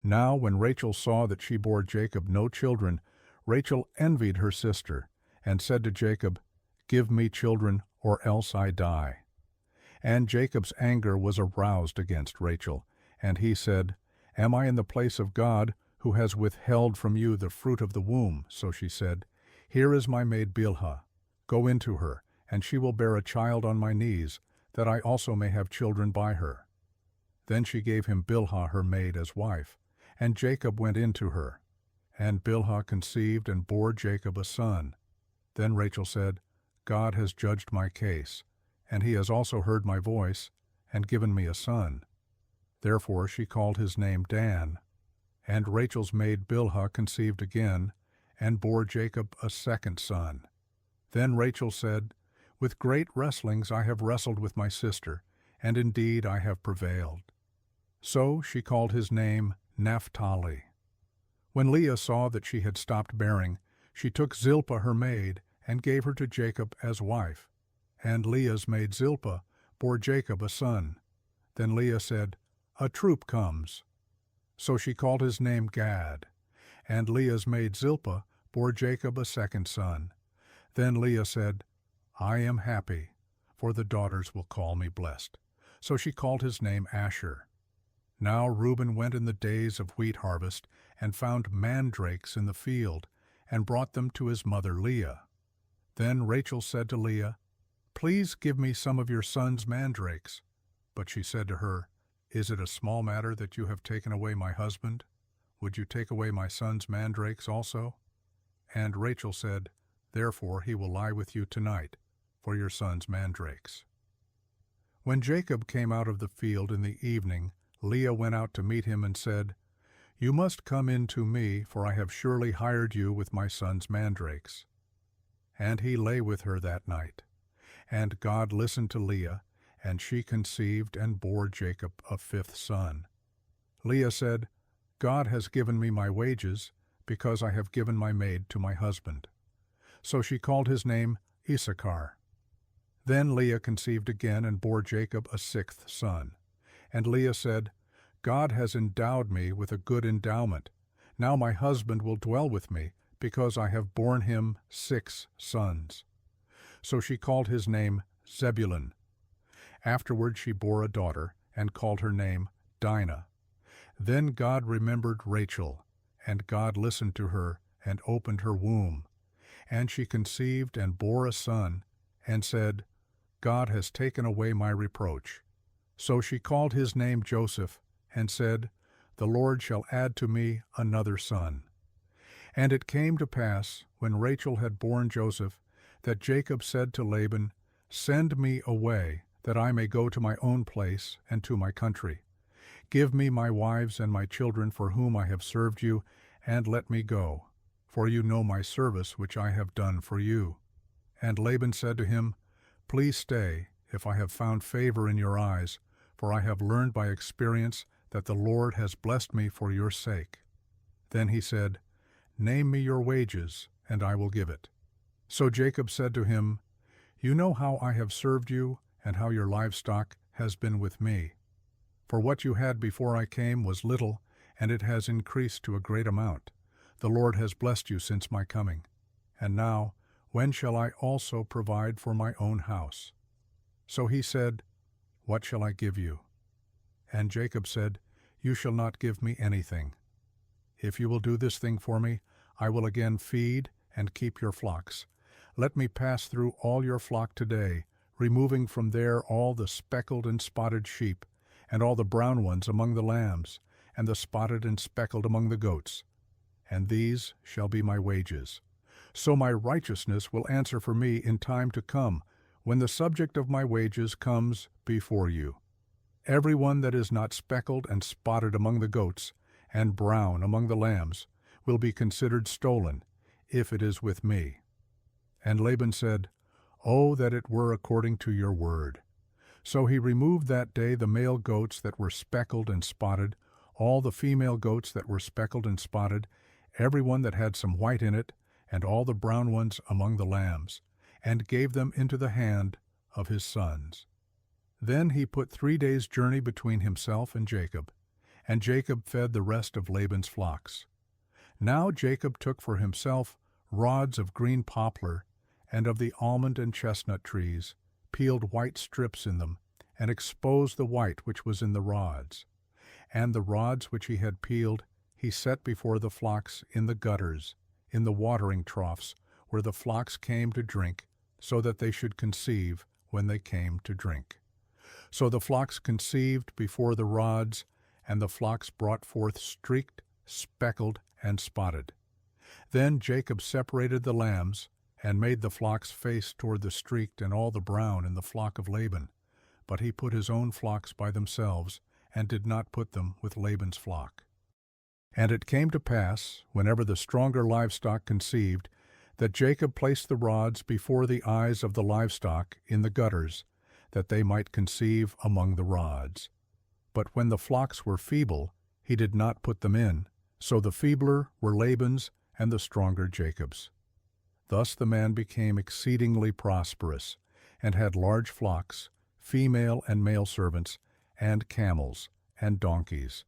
Now when Rachel saw that she bore Jacob no children, Rachel envied her sister, and said to Jacob, "Give me children, or else I die." And Jacob's anger was aroused against Rachel, and he said, "Am I in the place of God, who has withheld from you the fruit of the womb?" So she said, "Here is my maid Bilhah. Go into her, and she will bear a child on my knees, that I also may have children by her." Then she gave him Bilhah her maid as wife, and Jacob went into her. And Bilhah conceived and bore Jacob a son. Then Rachel said, "God has judged my case, and he has also heard my voice, and given me a son." Therefore she called his name Dan. And Rachel's maid Bilhah conceived again, and bore Jacob a second son. Then Rachel said, "With great wrestlings I have wrestled with my sister, and indeed I have prevailed." So she called his name Naphtali. When Leah saw that she had stopped bearing, she took Zilpah her maid, and gave her to Jacob as wife. And Leah's maid Zilpah bore Jacob a son. Then Leah said, "A troop comes." So she called his name Gad. And Leah's maid Zilpah bore Jacob a second son. Then Leah said, "I am happy, for the daughters will call me blessed." So she called his name Asher. Now Reuben went in the days of wheat harvest, and found mandrakes in the field, and brought them to his mother Leah. Then Rachel said to Leah, "Please give me some of your son's mandrakes." But she said to her, "Is it a small matter that you have taken away my husband? Would you take away my son's mandrakes also?" And Rachel said, "Therefore he will lie with you tonight, for your son's mandrakes." When Jacob came out of the field in the evening, Leah went out to meet him and said, "You must come in to me, for I have surely hired you with my son's mandrakes." And he lay with her that night. And God listened to Leah, and she conceived and bore Jacob a fifth son. Leah said, "God has given me my wages, because I have given my maid to my husband." So she called his name Issachar. Then Leah conceived again and bore Jacob a sixth son. And Leah said, "God has endowed me with a good endowment. Now my husband will dwell with me, because I have borne him 6 sons." So she called his name Zebulun. Afterward she bore a daughter, and called her name Dinah. Then God remembered Rachel, and God listened to her, and opened her womb. And she conceived and bore a son, and said, "God has taken away my reproach." So she called his name Joseph, and said, "The Lord shall add to me another son." And it came to pass, when Rachel had borne Joseph, that Jacob said to Laban, "Send me away, that I may go to my own place and to my country. Give me my wives and my children for whom I have served you, and let me go, for you know my service which I have done for you." And Laban said to him, "Please stay, if I have found favor in your eyes, for I have learned by experience that the Lord has blessed me for your sake." Then he said, "Name me your wages, and I will give it." So Jacob said to him, "You know how I have served you, and how your livestock has been with me. For what you had before I came was little, and it has increased to a great amount. The Lord has blessed you since my coming. And now, when shall I also provide for my own house?" So he said, "What shall I give you?" And Jacob said, "You shall not give me anything. If you will do this thing for me, I will again feed and keep your flocks. Let me pass through all your flock today, removing from there all the speckled and spotted sheep, and all the brown ones among the lambs, and the spotted and speckled among the goats. And these shall be my wages. So my righteousness will answer for me in time to come, when the subject of my wages comes before you. Every one that is not speckled and spotted among the goats, and brown among the lambs, will be considered stolen, if it is with me." And Laban said, "Oh, that it were according to your word." So he removed that day the male goats that were speckled and spotted, all the female goats that were speckled and spotted, every one that had some white in it, and all the brown ones among the lambs, and gave them into the hand of his sons. Then he put 3 days' journey between himself and Jacob, and Jacob fed the rest of Laban's flocks. Now Jacob took for himself rods of green poplar and of the almond and chestnut trees, peeled white strips in them, and exposed the white which was in the rods. And the rods which he had peeled he set before the flocks in the gutters, in the watering troughs, where the flocks came to drink, so that they should conceive when they came to drink. So the flocks conceived before the rods, and the flocks brought forth streaked, speckled, and spotted. Then Jacob separated the lambs, and made the flocks face toward the streaked and all the brown in the flock of Laban. But he put his own flocks by themselves, and did not put them with Laban's flock. And it came to pass, whenever the stronger livestock conceived, that Jacob placed the rods before the eyes of the livestock in the gutters, that they might conceive among the rods. But when the flocks were feeble, he did not put them in, so the feebler were Laban's and the stronger Jacob's. Thus the man became exceedingly prosperous, and had large flocks, female and male servants, and camels, and donkeys,